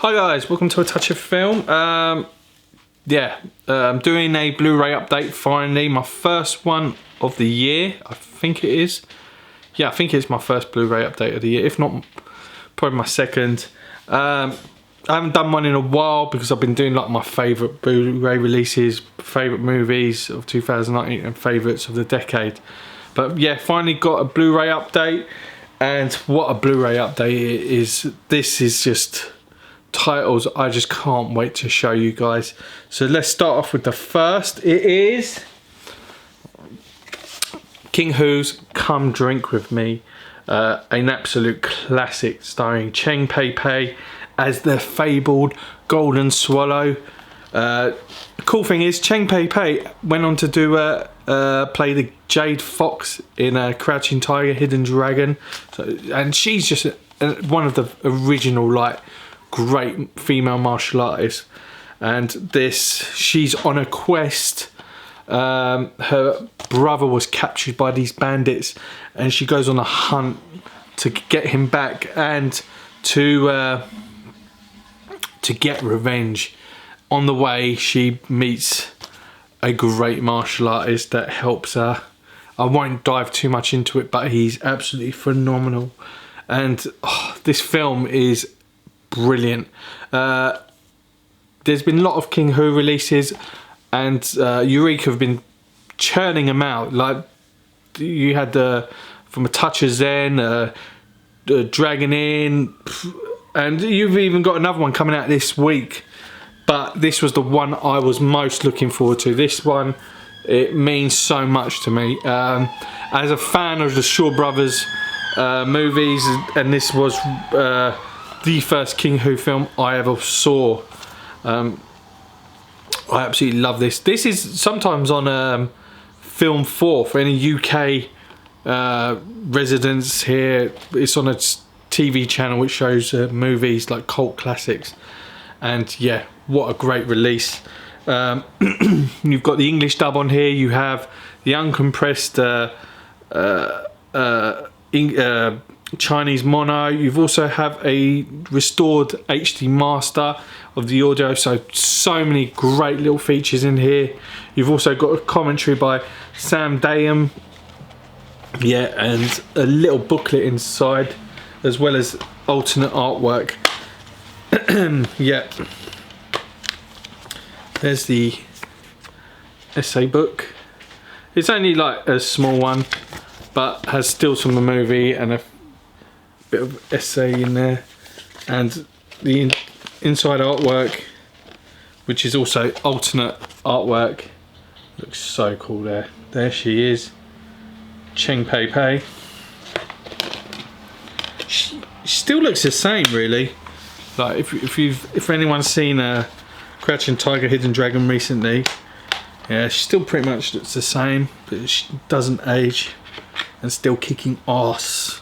Hi guys, welcome to A Touch of Film. I'm doing a Blu-ray update finally, my first one of the year, I think it is. Yeah, I think it's my first Blu-ray update of the year, if not probably my second. I haven't done one in a while because I've been doing like my favourite Blu-ray releases, favourite movies of 2019 and favourites of the decade. But yeah, finally got a Blu-ray update, and what a Blu-ray update it is. This is just titles I just can't wait to show you guys. So let's start off with the first. It is King Hu's Come Drink With Me, an absolute classic starring Pei-pei as the fabled golden swallow. Cool thing is Pei-pei went on to do play the Jade Fox in Crouching Tiger, Hidden Dragon, and she's just one of the original like great female martial artists. And she's on a quest. Her brother was captured by these bandits, and she goes on a hunt to get him back and to get revenge. On the way, she meets a great martial artist that helps her. I won't dive too much into it, but he's absolutely phenomenal. And this film is brilliant. There's been a lot of King Hu releases, and Eureka have been churning them out. Like you had From a Touch of Zen, Dragon Inn, and you've even got another one coming out this week. But this was the one I was most looking forward to. This one, it means so much to me. As a fan of the Shaw Brothers movies, and this was the first King Hu film I ever saw. I absolutely love this. This is sometimes on Film 4 for any UK residents here. It's on a TV channel which shows movies like cult classics. And yeah, what a great release. You've got the English dub on here. You have the uncompressed Chinese mono. You've also have a restored HD master of the audio. So many great little features in here. You've also got a commentary by Sam Dayam. Yeah, and a little booklet inside, as well as alternate artwork. Yeah, there's the essay book. It's only like a small one, but has stills from the movie and a bit of essay in there, and the inside artwork, which is also alternate artwork. Looks so cool there. There she is, Pei-pei. She still looks the same, really. Like if anyone's seen Crouching Tiger, Hidden Dragon recently, yeah, she still pretty much looks the same, but she doesn't age, and still kicking ass.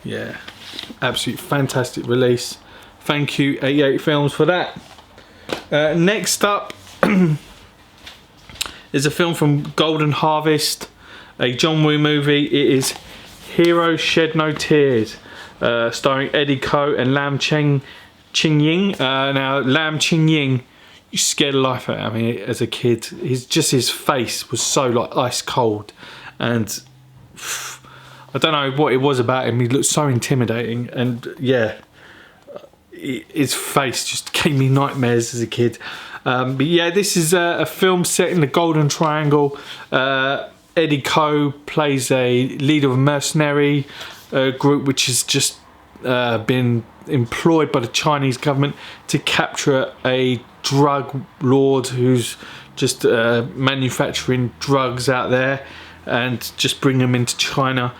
Yeah, absolute fantastic release. Thank you 88 Films for that. Next up is a film from Golden Harvest, a John Woo movie. It is Hero Shed No Tears, starring Eddie Ko and Ching-ying. Now, Ching-ying, you scared the life out of me as a kid. His face was so like ice cold, and I don't know what it was about him. He looked so intimidating, and yeah, his face just gave me nightmares as a kid. But yeah, this is a film set in the Golden Triangle. Eddie Ko plays a leader of a mercenary group which has just been employed by the Chinese government to capture a drug lord who's just manufacturing drugs out there and just bring them into China.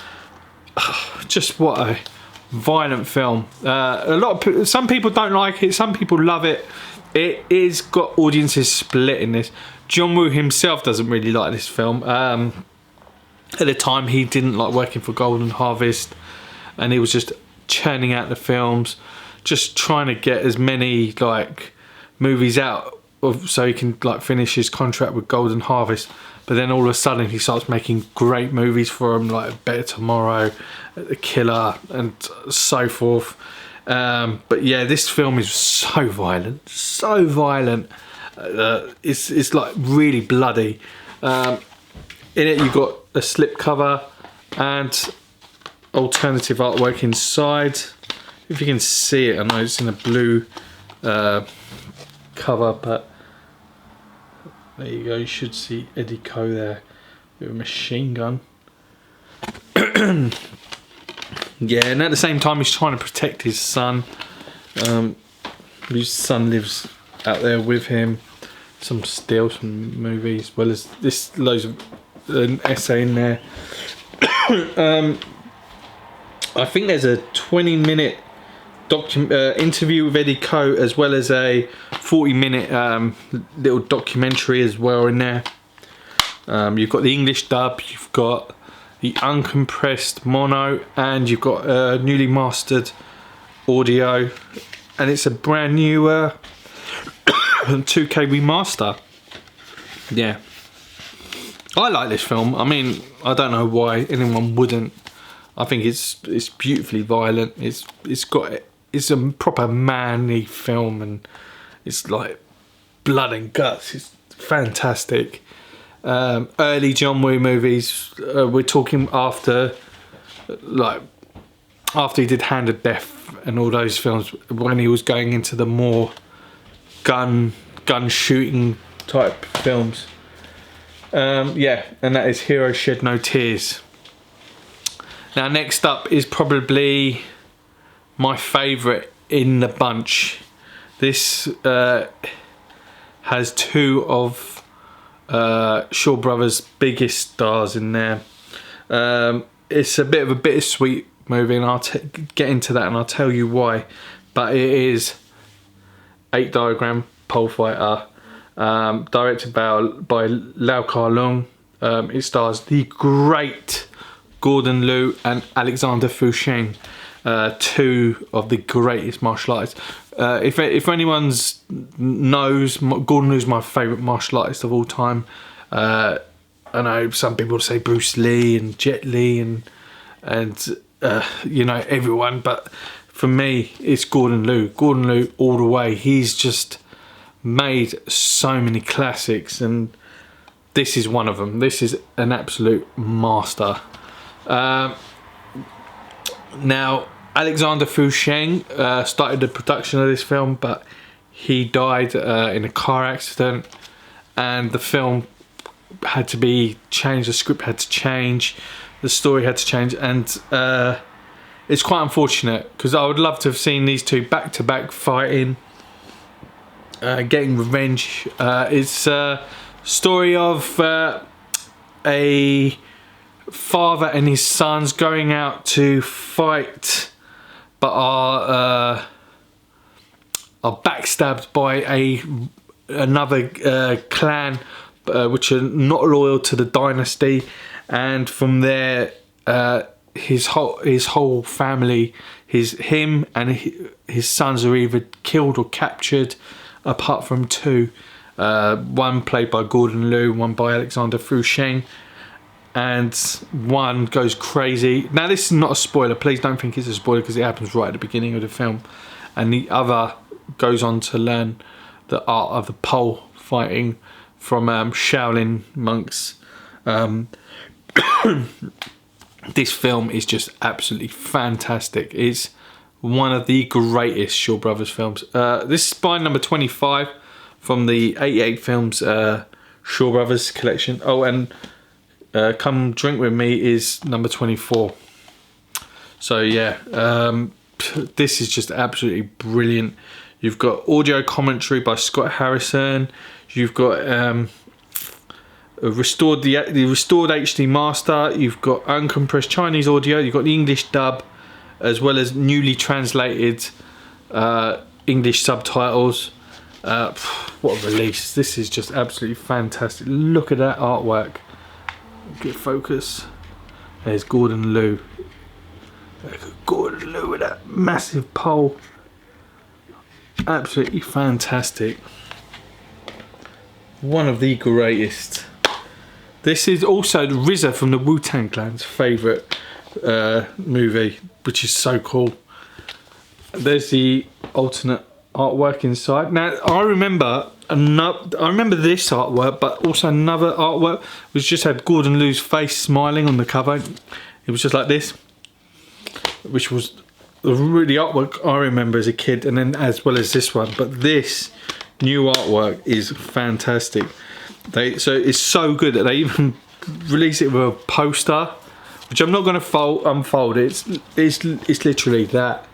Just what a violent film. Some people don't like it, some people love it. It is got audiences split in this. John Woo himself doesn't really like this film. At the time, he didn't like working for Golden Harvest, and he was just churning out the films, just trying to get as many like movies out so he can like finish his contract with Golden Harvest. But then all of a sudden he starts making great movies for them, like Better Tomorrow, The Killer, and so forth. But yeah, this film is so violent, so violent. It's like really bloody. In it you've got a slip cover and alternative artwork inside. If you can see it, I know it's in a blue cover, but there you go, you should see Eddie Ko there with a machine gun. Yeah, and at the same time he's trying to protect his son. His son lives out there with him. Some stills from movies, as well as this loads of an essay in there. I think there's a 20-minute interview with Eddie Ko, as well as a 40-minute little documentary as well in there. You've got the English dub, you've got the uncompressed mono, and you've got newly mastered audio, and it's a brand new 2K remaster. Yeah, I like this film. I mean, I don't know why anyone wouldn't. I think it's beautifully violent. It's a proper manly film, and it's like blood and guts. It's fantastic. Early John Woo movies. We're talking after he did Hand of Death and all those films, when he was going into the more gun shooting type films. Yeah, and that is Hero Shed No Tears. Now next up is probably my favourite in the bunch. This has two of Shaw Brothers' biggest stars in there. It's a bit of a bittersweet movie, and I'll get into that and I'll tell you why. But it is 8 Diagram Pole Fighter, directed by Kar-leung. It stars the great Gordon Liu and Alexander Fusheng, two of the greatest martial artists. If anyone knows, Gordon Liu's my favourite martial artist of all time. I know some people say Bruce Lee and Jet Li and you know, everyone, but for me it's Gordon Liu. Gordon Liu all the way. He's just made so many classics, and this is one of them. This is an absolute master. Now, Alexander Fusheng started the production of this film, but he died in a car accident, and the film had to be changed. The script had to change, the story had to change, and it's quite unfortunate, because I would love to have seen these two back to back fighting, getting revenge. It's a story of a father and his sons going out to fight, but are backstabbed by another clan, which are not loyal to the dynasty, and from there his whole family, him and his sons are either killed or captured, apart from two, one played by Gordon Liu, one by Alexander Fusheng. And one goes crazy. Now, this is not a spoiler. Please don't think it's a spoiler, because it happens right at the beginning of the film. And the other goes on to learn the art of the pole fighting from Shaolin monks. This film is just absolutely fantastic. It's one of the greatest Shaw Brothers films. This is by number 25 from the 88 Films Shaw Brothers collection. Oh, and Come Drink With Me is number 24. So yeah, this is just absolutely brilliant. You've got audio commentary by Scott Harrison. You've got the restored HD master. You've got uncompressed Chinese audio. You've got the English dub, as well as newly translated English subtitles. What a release. This is just absolutely fantastic. Look at that artwork. Get focus. There's Gordon Liu. Gordon Liu with that massive pole. Absolutely fantastic. One of the greatest. This is also the RZA from the Wu-Tang Clan's favourite movie, which is so cool. there's the alternate artwork inside. Now I remember this artwork, but also another artwork which just had Gordon Liu's face smiling on the cover. It was just like this, which was the really artwork I remember as a kid, and then as well as this one. But this new artwork is fantastic. So it's so good that they even release it with a poster, which I'm not going to unfold. It's literally that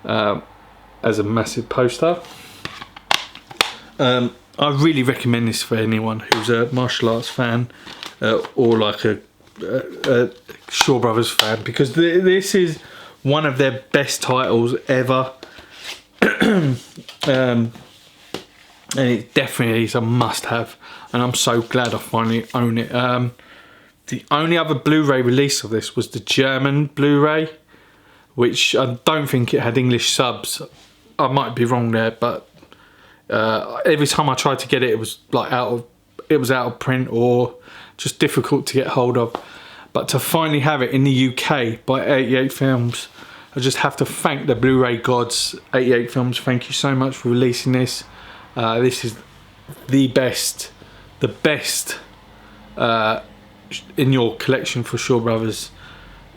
as a massive poster. I really recommend this for anyone who's a martial arts fan or like a Shaw Brothers fan, because this is one of their best titles ever. And it definitely is a must-have, and I'm so glad I finally own it. The only other Blu-ray release of this was the German Blu-ray, which I don't think it had English subs. I might be wrong there, but every time I tried to get it, it was like out of print or just difficult to get hold of. But to finally have it in the UK by 88 Films, I just have to thank the Blu-ray gods. 88 Films, thank you so much for releasing this. This is the best in your collection for Shaw Brothers,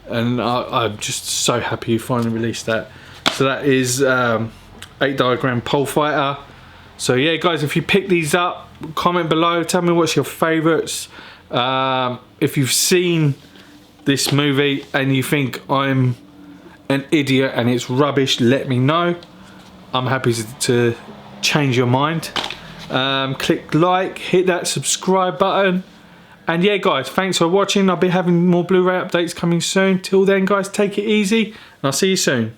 and I'm just so happy you finally released that. So that is 8 Diagram Pole Fighter. So yeah guys, if you pick these up, comment below, tell me what's your favourites. If you've seen this movie and you think I'm an idiot and it's rubbish, let me know. I'm happy to change your mind. Click like, hit that subscribe button, and yeah guys, thanks for watching. I'll be having more Blu-ray updates coming soon. Till then guys, take it easy and I'll see you soon.